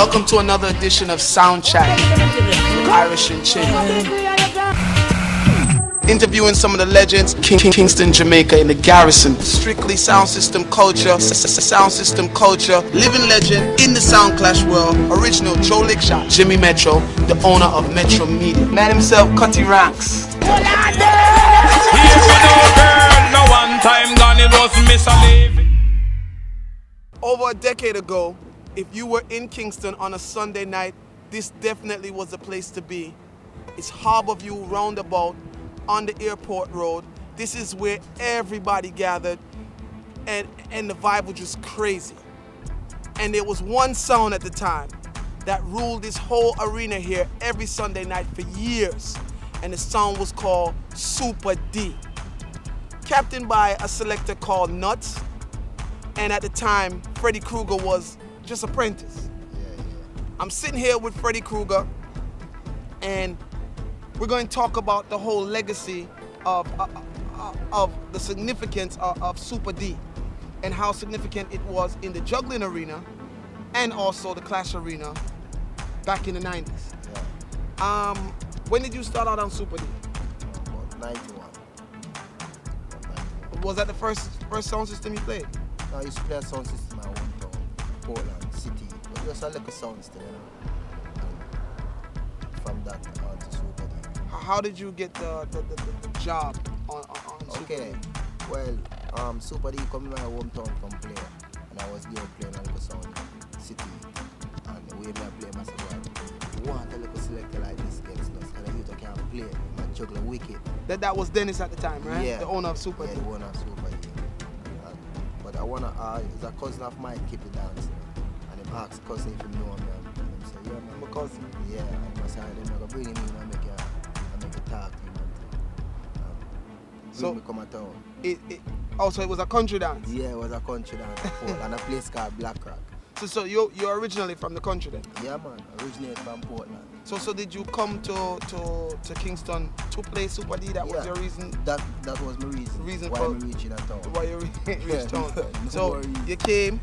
Welcome to another edition of Sound Chat with Irish and Chin. Interviewing some of the legends, Kingston, Jamaica in the Garrison. Strictly sound system culture, living legend in the sound clash world. Original Joe Lickshot, Jimmy Metro, the owner of Metro Media. Man himself, Cutty Ranks. Here we know, girl, no one time gone, it was misleading. Over a decade ago, if you were in Kingston on a Sunday night, this definitely was the place to be. It's Harborview roundabout on the airport road. This is where everybody gathered, and the vibe was just crazy. And there was one sound at the time that ruled this whole arena here every Sunday night for years, and the sound was called Super D. Captained by a selector called Nuts, and at the time, Freddy Krueger was just apprentice. I'm sitting here with Freddy Krueger, and we're going to talk about the whole legacy of the significance of Super D and how significant it was in the juggling arena and also the clash arena back in the 90s. Yeah. When did you start out on Super D? About 91. Was that the first sound system you played? No, I used to play a sound system at one town, Portland City. But just a little sound system, you know. And from that on to Super D. How did you get the job on Super D? Okay, well, Super D come in my hometown from play, and I was there playing a little sound City. And the way I play myself, you want a little selector like this against us, and the youth can't play, man, juggler wicked. That was Dennis at the time, right? Yeah. The owner of Super D. Yeah, the owner of Super D. But I wanna, it's a cousin of mine keep it dance. And him asked cousin if he know me, and him say, yeah man. My cousin. Yeah, and I said, I'm gonna bring him in and make a talk to him. So me come at town. Also, it was a country dance. Yeah, it was a country dance at Portland, and a place called Black Rock. So you're originally from the country then? Yeah man, originated from Portland. So did you come to Kingston to play Super D? That was your reason? That was my reason why I'm reaching that town. Why you reached town? No so worries. you came,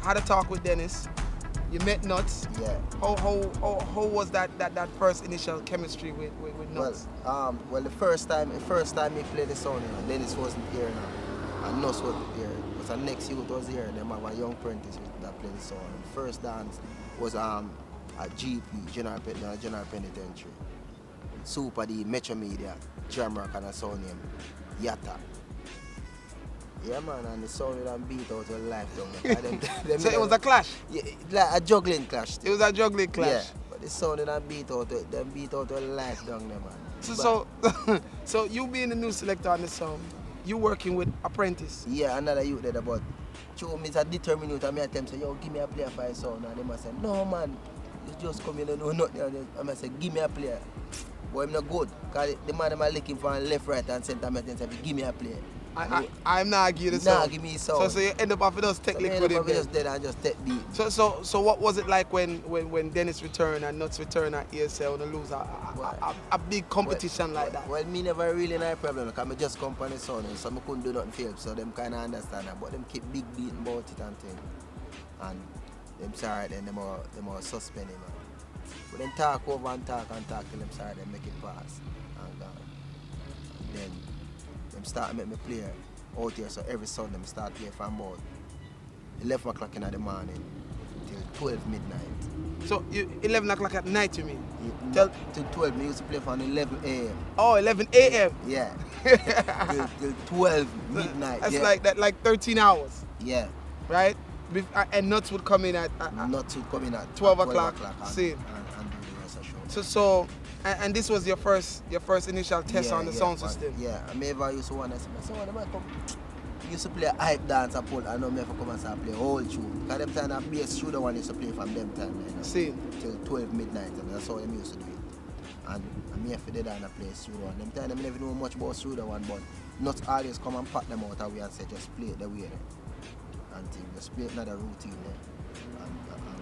had a talk with Dennis, you met Nuts. Yeah. How was that first initial chemistry with Nuts? Well, the first time he played the song, Dennis wasn't here now, and Nuts wasn't here. But the next youth was here. Them have a young apprentice that played the song. The first dance was at GP, General Penitentiary. Super D, Metro Media, Jamrock, and a song named Yatta. Yeah man, and the sound that beat out your life down there. So it was a clash? Yeah, like a juggling clash. It was a juggling clash? Yeah, but the sound that beat out your life down there, man. So you being the new selector on the song, you working with apprentice? Yeah, another youth there, but show me a determined youth, and I tell them, say, yo, give me a player for your song. And they must say, no man, you just come here and know nothing. And I say, give me a player. But I'm not good, because the man I'm looking for left, right, and center, and say, give me a player. I'm not arguing the Nah, song. give me a song. So you end up having us take liquid in there. Just dead and just take beat. So what was it like when Dennis returned and Nuts returned at ESL and lose a big competition like that? Well, me never really had a problem because I just come on the sound, so I couldn't do nothing for him, so them kind of understand that. But them keep big beating about it and thing. And them sorry, then them all suspend him. But then talk over and talk till them sorry, then make it pass. And then them start to make me play out here, so every Sunday I start playing from about 11 o'clock in the morning till 12 midnight. So 11 o'clock at night, you mean? Till 12, I used to play from 11 a.m. Oh, 11 a.m.? Yeah. till 12 midnight. That's yeah. like 13 hours. Yeah. Right? And Nuts would come in at 12 o'clock. See. And do the rest of the show. So and this was your first initial test on the sound system? Yeah, I never used to want to say, so when I come, used to play a hype dance, I know me have to come and start play whole tune. Because them time that bass through the one used to play from them time, you know, see. Till 12 midnight, and that's how them used to do it. And me have to do that and play through the one. Them time I never know much about through the one, but not always come and pat them out of way and say just play it the way. And just play another routine there. And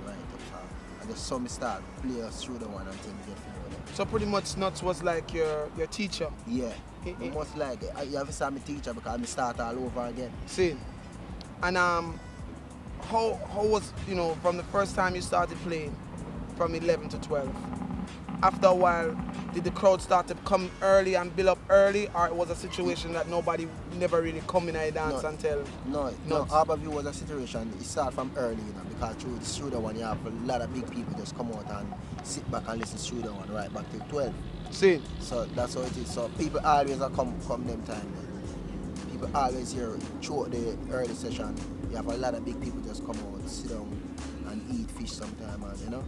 right up. So I just saw me start play us through the one until we get familiar. So pretty much Nuts was like your teacher? Yeah, almost like it. You have to say my teacher because I start all over again. See, and how was, you know, from the first time you started playing, from 11 to 12? After a while, did the crowd start to come early and build up early, or it was a situation that nobody never really come in a dance until? No, Harborview was a situation, it started from early, you know, because through the one you have a lot of big people just come out and sit back and listen through the one right back till 12. See? So that's how it is. So people always are come them time. People always here throughout the early session. You have a lot of big people just come out, sit down and eat fish sometime, and you know,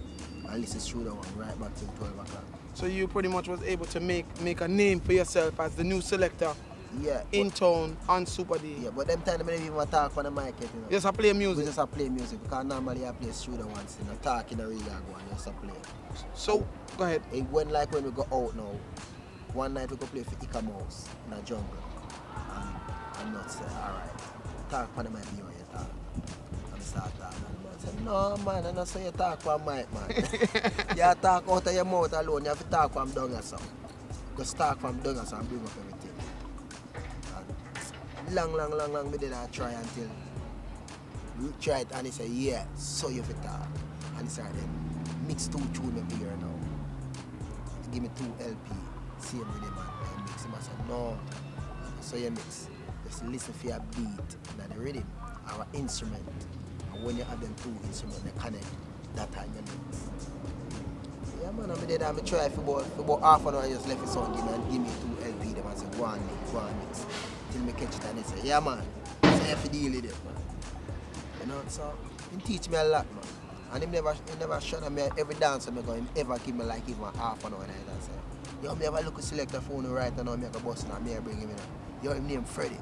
and listen through the one right back till 12 o'clock. So you pretty much was able to make a name for yourself as the new selector. Yeah. In town on Super D. Yeah, but them time I don't even talk on the mic yet, you know. Just a play music. We just play music because normally I play through the ones, you know, talking the real one, just play. So go ahead. It went like when we go out now. One night we go play for Ika Mouse in a jungle. And I'm not saying, alright, talk on the mic here when you talk. And I start talking. And I say, no man, I'm not saying you talk on the mic, man. You talk out of your mouth alone, you have to talk from down or something. Just talk from down or something and bring up everything. And long, we did I try until we tried and he said, yeah, so you have to talk. And he started mix 2 tunes up here now. Give me 2 LP. Same with him and mix him. I said, no. So you mix. Just listen for your beat and the rhythm, our instrument. And when you have them 2 instruments, they connect, that time you mix. Yeah man, I did that. I try for about half an hour, I just left it sound and give me 2 LP them and say, go on mix. Till me catch it and they say, yeah man, so you have to deal with it, man. You know, so he teach me a lot, man. And he never shut me every dance I'm going to ever give me like even half an hour and I say, yo, me ever look at select the phone right now, me a bus and me bring him in. Yo, him name Freddy.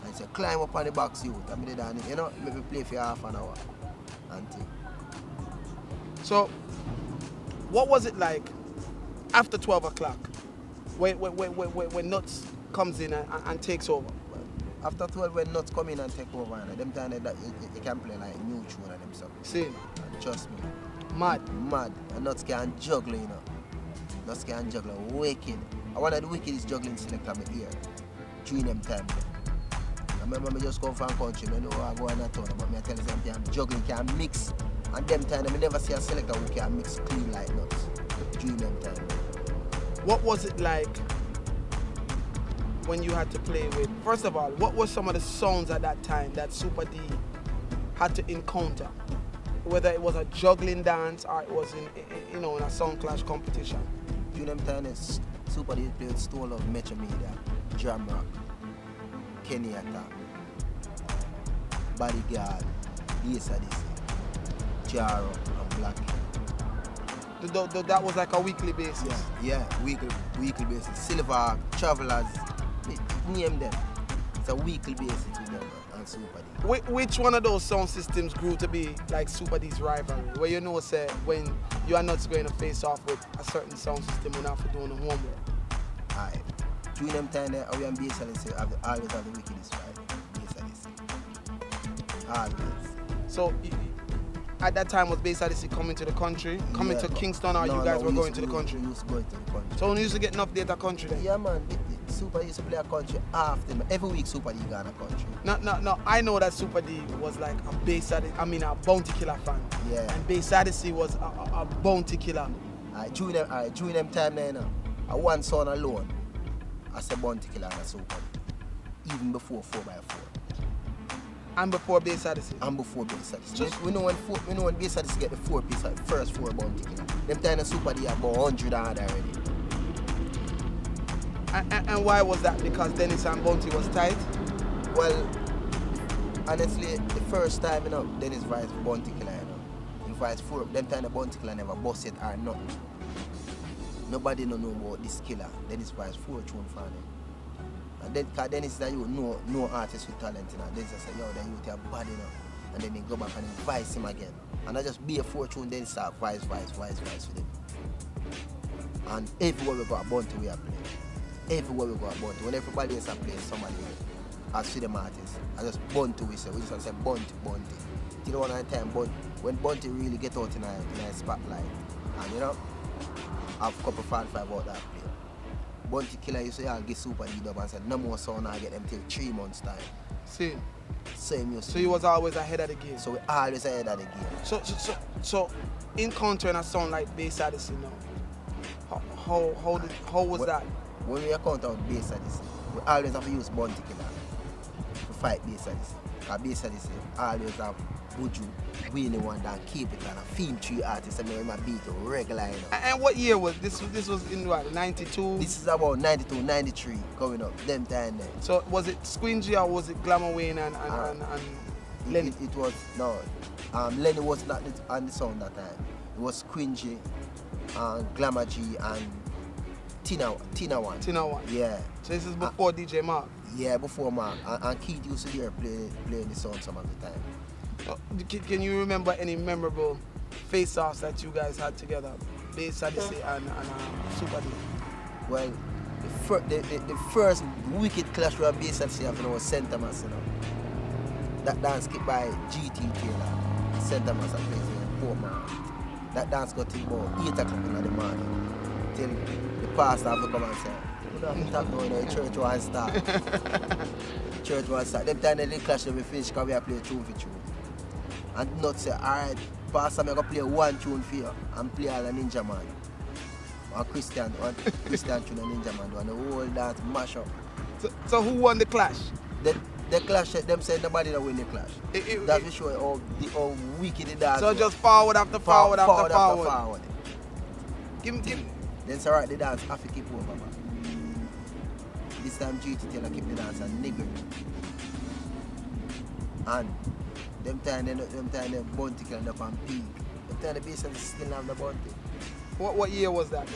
And he say, climb up on the box youth. And me did that, you know, maybe play for half an hour. And thing. So what was it like after 12 o'clock when Nuts comes in and takes over? After 12, when Nuts come in and take over, and them time that you can play like new tune and them stuff. See? And trust me. Mad. And Nuts can juggle, you know. Nuts can juggle, wicked. And one of the wickedest juggling selector me here. During them time. I remember me just come from country, I know I go on a town, but me tell you something, juggling can mix. And them time, I never see a selector who can mix clean like Nuts. During them time. What was it like when you had to play with, first of all, what were some of the sounds at that time that Super D had to encounter? Whether it was a juggling dance or it was in a sound clash competition. During them times, Super D played Stone Love, Metro Media, Jam Rock, Kenny Attack, Bodyguard, Yes DC, Jaro, and Black. That was like a weekly basis? Yeah, weekly basis. Silver, Travelers, name them. It's a weekly basis with them and Super D. Which one of those sound systems grew to be like Super D's rivalry? Where you know, say, when you are not going to face off with a certain sound system and after doing the homework? Alright. During them time there, we and Bass Alice always have the wickedest rival. Bass Alice. Always. So at that time was Bass Alice coming to the country, coming to Kingston, or you guys were going to the country? We used to go to the country. So we used to get enough data country then? Yeah man, Super D used to play a country after. Every week Super D got a country. No, I know that Super D was like a Bass Alice, a Bounty Killer fan. Yeah. And Bass Alice was a Bounty Killer. During them time there, I one son alone, I said Bounty Killer and a Super D. Even before 4x4. And before Bass Alice? And before Bass Alice. We know when Bass Alice get the 4 piece, like first 4 Bounty Killer. Them time the Super D about 100 hard already. And why was that? Because Dennis and Bounty was tight? Well, honestly, the first time, Dennis vice Bounty Killer, in vice 4, them time the Bounty Killer never bust it or nothing. Nobody know about this killer. Dennis vice 4 tune for him. And then, cause Dennis is that you no artist with talent, Dennis say, yo, then you have bad and then he go back and he vice him again. And I just be a 4 tune, then start vice with him. And everywhere we go, Bounty we are playing. Everywhere we go about it. When everybody is playing somebody, I see them artists. I just Bounty we say. We just say Bounty. You know, one time, when Bounty really get out in a spotlight, and have a couple 45 out that play. Bounty Killer used to say, I'll get Super D dub and said, no more sound, I'll get them till 3 months time. See. Same used to So you was always ahead of the game. So we always ahead of the game. So encountering a sound like Bass Odyssey now, how was that? When we encounter Bass Odyssey, we always have to use Bounty Killer to fight Bass Odyssey. Because Bass Odyssey always have Buju, Willie one and keep it and a theme tree artist and my beat regular. And what year was this? This was in what, 92? This is about 92, 93 coming up, them time there. So was it Squingy or was it Glamour Wayne and Lenny? It was, no, Lenny was not on the sound that time. It was Squingy, Glamour G and Tina One. Tina One. Yeah. So this is before DJ Mark? Yeah, before Mark. And Keith used to hear playing the sound some of the time. Can you remember any memorable face-offs that you guys had together, Bass Odyssey and Super D? Well, the first wicked clash with Bass Odyssey was St. Thomas, you know. That dance kicked by GT Taylor, St. Thomas at place in Portman. That dance got till about 8 o'clock in the morning. Till the pastor have to come and say, "You don't have to talk now, you know, the church won't start." The church won't start. Them time they did clash, we finish because we have played tune for tune. And not say, alright, Pastor, I'm going to play one tune for you and play all the Ninja Man. Or Christian tune and Ninja Man, and the whole dance mash up. So who won the clash? The clash, them said nobody that win the clash. That will show how wicked the dance So was. just forward after forward after forward. Give. Then say, alright, the dance have to keep over, man. This time GT Taylor keep the dance and nigger. And them time they bounty killing up and peak. Them time the Bass Odyssey still have the bounty. What year was that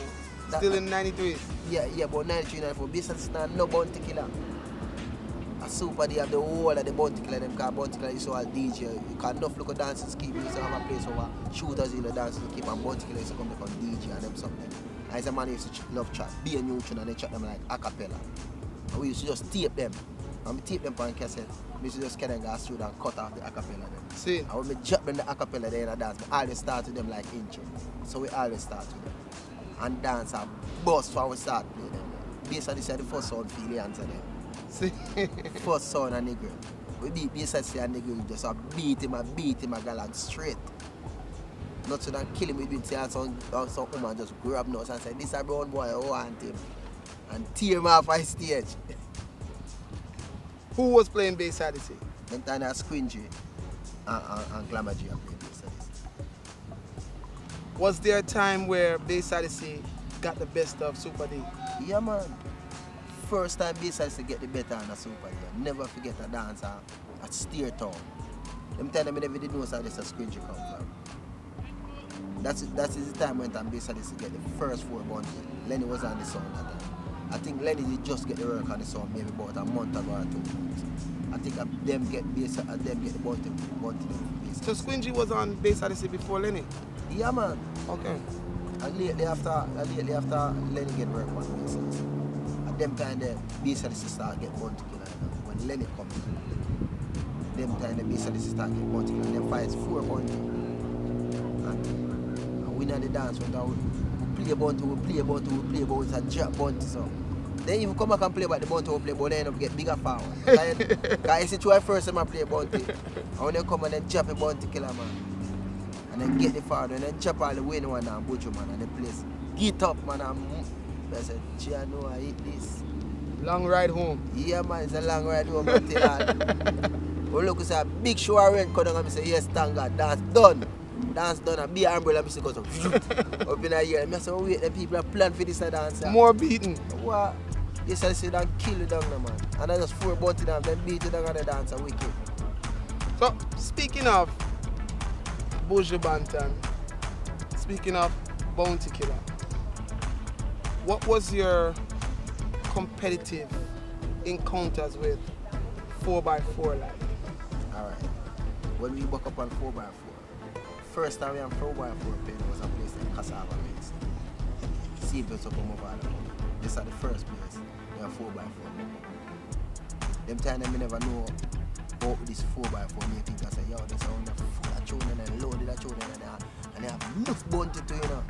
now? Still in 93? Yeah, about 93, 94. Bass Odyssey now no bounty killer. A Super D have the whole of the bounty killer, them because bounty killer is all DJ. You can't enough look at dances keep, you have a place over shooters in the dances keep, and bounty killer used to come become DJ and them something. And as a man used to love chat, be a new tune and they chat them like a cappella. And we used to just tape them. And we tape them on cassette. We used to just kind of go through and cut off the acapella them. See? And when we drop them the acapella there in a dance, we always start with them like intro. So we always start with them. And dance and bust when we start playing them. Bass Odyssey the first sound feel the answer them. See? First sound and nigga. We beat Bass Odyssey and nigga, just beat him, a galang straight. Not so that kill him, we didn't say some woman just grab nuts and say, this a brown boy, I want him. And tear him off my stage. Who was playing Bass Odyssey? Then time I Squingy and Glamour G playing Bass Odyssey. Was there a time where Bass Odyssey got the best of Super D? Yeah, man. First time Bass Odyssey get the better on a Super D. I never forget a dance at Steer Town. Them time I never did know how this a Squingy come from. That's the time when Bass Odyssey get the first 4 bounty. Lenny was on the song that time. I think Lenny did just get the work on the song maybe about a month ago or 2 months. I think them get the bounty. So Squingy was on Bass Odyssey before Lenny? Yeah, man. Okay. And lately after Lenny get work on Bass Odyssey. At them time the Bass Odyssey start get bounty killer. When Lenny comes, them time the Bass Odyssey start get bounty killer. Them fights 4 bounty. And we know the dance went out. We play bounty and drop bounty so. Then if you come back and play about the bounty, we play, but then end up get bigger forward. Because you see, try first time I play bounty. And when they come and then drop a bounty killer, man. And then get the forward, and then chop all the winning one and Buju, man, and the place. Get up, man, and I said, gee, I know I eat this. Long ride home? Yeah, man, it's a long ride home until that. We look, we say, a big show I rent, come down and say, yes, thank God, dance done. Dance done, and be an umbrella, and goes up in a year. I say, wait, the people are planning for this dance. More beating. What? Yes, I say that kill it down, man. And I just 4 bounty down, then beat it down on the dance and wicked. So, speaking of Buju Banton, speaking of Bounty Killer, what was your competitive encounters with 4x4 like? Alright. When we woke up on 4x4, first time we on 4x4 playing was a place in Cassava Mix. See if it's up over there. This is the first place. We have 4x4. Them time I never know about this 4x4. Me people say, yo, this sound full of tune and loaded of tune and they have enough bounty to, you know.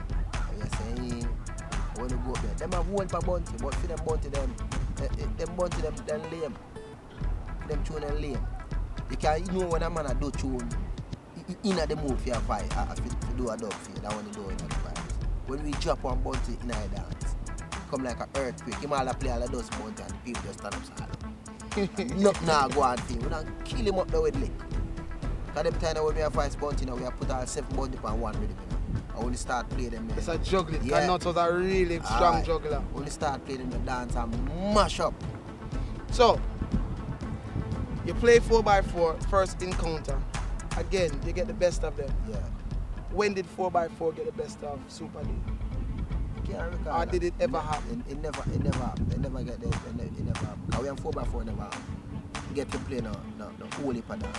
And you say, hey, I want to go up there. Them have one per bounty, but for them bounty them bounty them lame. Them tune and lame. You can when a man a do tune, in the mood for your vibe, to do a dub for you, that one you do in the vibe. When we drop one bounty in a dance, come like an earthquake, you might play all of those bounty and the people just stand up silent. Nothing now go on for you, we don't kill him up there with lick. Because them time when we have 5 bounty now, we have put all 7 bounty on one rhythm. I only start playing them. It's a juggling. Yeah. Not was a really strong juggler. Only start playing them the dance and mash up. So, you play 4x4, first encounter. Again, you get the best of them. Yeah. When did 4x4 get the best of Super D? Can't recall. Or did it ever happen? It never happened. It never get there. It never happened. Because we have 4x4 never happened. You get to play no whole heap of dance.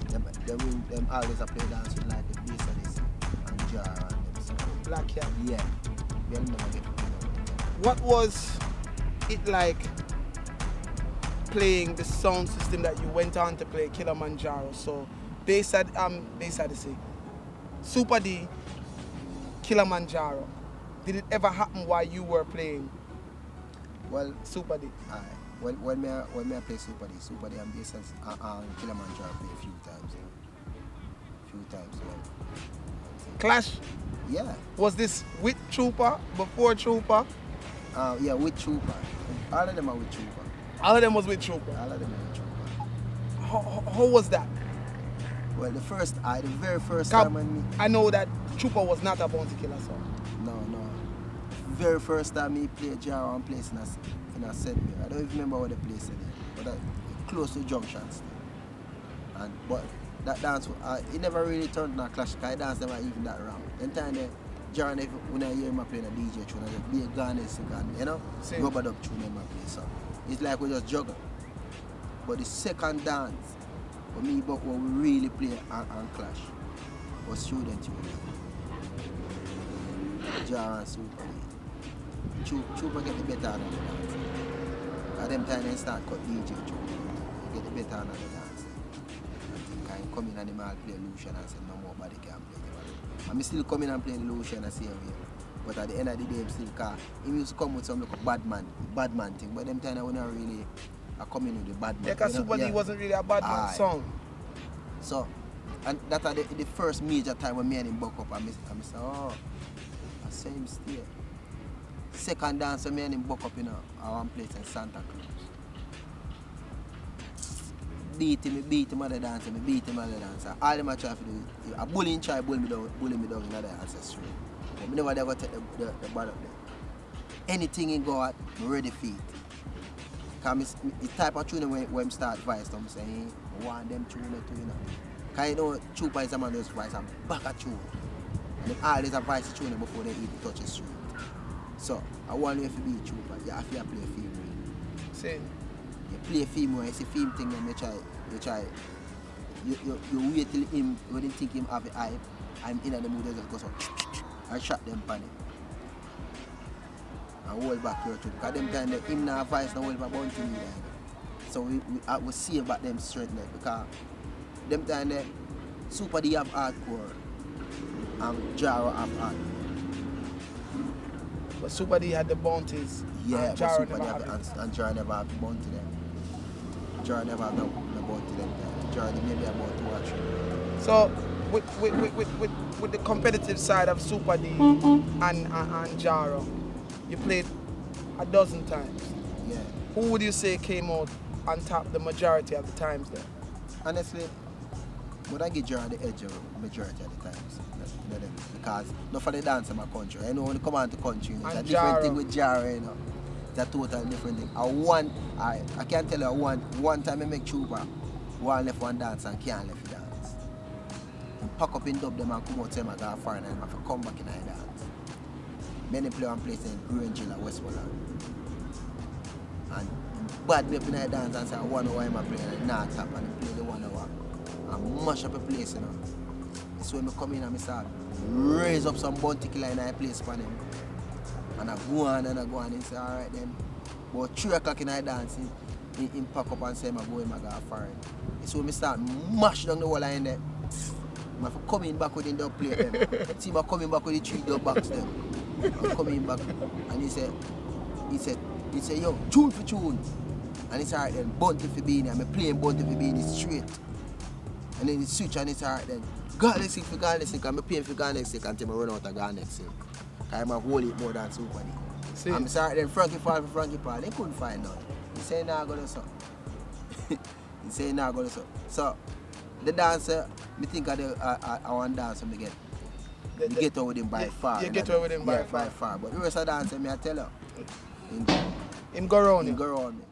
Them always a play dance with like the bass of this and jar and them stuff. Black Cat. Yeah. We'll never get to play no. What was it like playing the sound system that you went on to play Kilimanjaro? So bass had to say Super D, Kilimanjaro. Did it ever happen while you were playing Well, Super D? aye. When I play Super D and bass and Kilimanjaro play a few times. Clash, Yeah. was this with Trooper, before Trooper? Yeah, with Trooper. All of them are with Trooper. All of them was with Trooper. All of them are with Trooper. How was that? Well, the very first 'Cause time when me, I know that Trooper was not a bounty killer song. no. Very first time he played Jaro and place in a St. Mary. I don't even remember what the place is, but close to Junction still. But that dance, it never really turned in a clash, because I dance never even that round. Then time there, Jaro, when I hear him playing a DJ tune, I just be a gun, you know? Same. Rubber dub tune him play, so it's like we just juggle. But the second dance, for me, but what we really play and clash was Student Tune. Jaro and Super D. Trooper get the better than the dance. At them time they start cut DJ Trooper. Get the better than the dance. And he come in and him all play Lucian and say no more body can play the and I still come in and play the Lucian and say way. But at the end of the day him still car. He used to come with some like a bad man thing. But them time I not really come in with the bad man. Yeah, because Super D wasn't really a bad man song. So, and that's the first major time when me and him buck up and I say, oh, I say him stay. Second dance, me and him buck up in our place in Santa Cruz. Beat him at the dance, All them I try to do, a bullying try bully me down in the dance straight. But me never ever take the bad up there. Anything he go at, I'm ready for it. Because it's type of tune when I start voice, I'm saying, I want them tune too, you know. Because you know, Trooper is a man who's voice, I'm back at tune. And they always a voice tune before they even touch the street. So, I want you to be a Trooper, you have to play a film. Same. You play a film where it's a film thing and you try. You wait till him, when you think him have a hype, and in the mood they just go so, and shot them pan him. And hold back your troop. Because them time him not voice no hold back bounty me like. So we save back them straight like, because them time Super D have hardcore and Jaro have hardcore. But Super D had the bounties. Yeah, and but Jaro Super never D had have it. and Jaro never have the bounty them. Jaro never have no bounty them. Jaro maybe about 2 or 3. So with the competitive side of Super D and Jaro, you played a dozen times. Yeah. Who would you say came out on top the majority of the times there? Honestly, would I give Jaro the edge majority of the times? Because not for the dance in my country. I know when you come out to country, it's a different thing with Jaro, you know. It's a totally different thing. I can't tell you one time I make Trooper, one left one dance and can't left the dance. And pack up in dub them and come out to them and go foreign and have to come back in the dance. Many play one place in Grange Hill and Westmoreland. And bad me up in the dance and say, I wonder why I'm playing and not tap and play the 1 hour. And mash up a place, you know. So when I come in and I start raise up some bounty killer in a place for them. And I go on and say, alright then. About 3 o'clock in the dance, he pack up and say, I'm going to go foreign. So when I start mash down the whole line there, I'm coming back with the dub plate them. See me coming back with the 3 dub box them. I'm coming back and he said, yo, tune for tune. And it's alright then, bounty for being, I'm playing bounty for being straight. And then it switch and it's alright then. Go next week for go next week, I'm paying for go next week until I run out of go next week. I'm a hold it more than Super D. See? I'm sorry then Frankie Paul for Frankie Paul, they couldn't find none. He say nah go to so. He say nah go to so. So the dancer, me think of the I want dancer me get. You get over with him by far. You get over with him by far. But the rest of the dancer, me I tell you. Him go round He you. go around me.